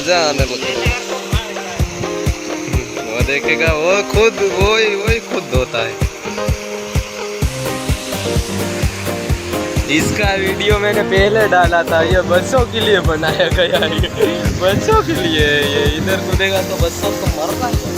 मजा आने लगेगा। वो देखेगा, वो खुद वही खुद धोता है। इसका वीडियो मैंने पहले डाला था, ये बच्चों के लिए बनाया गया है, बच्चों के लिए। ये इधर कूदेगा तो बच्चों तो मर रहा है।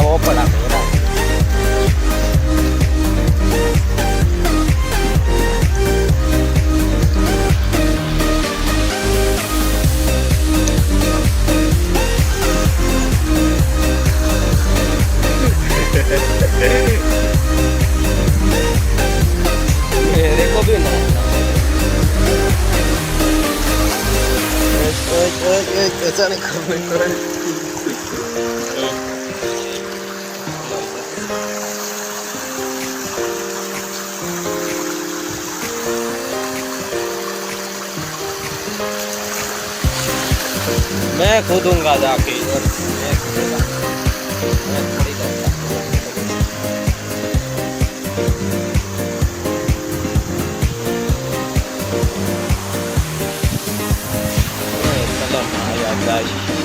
वो पड़ा मेरा। मेरे को भी ना ऐसा नहीं कमेंट। मैं कूदूंगा जाके इधर। मैं कूदूंगा, मैं थोड़ी करता। चलो ना यार गाइस।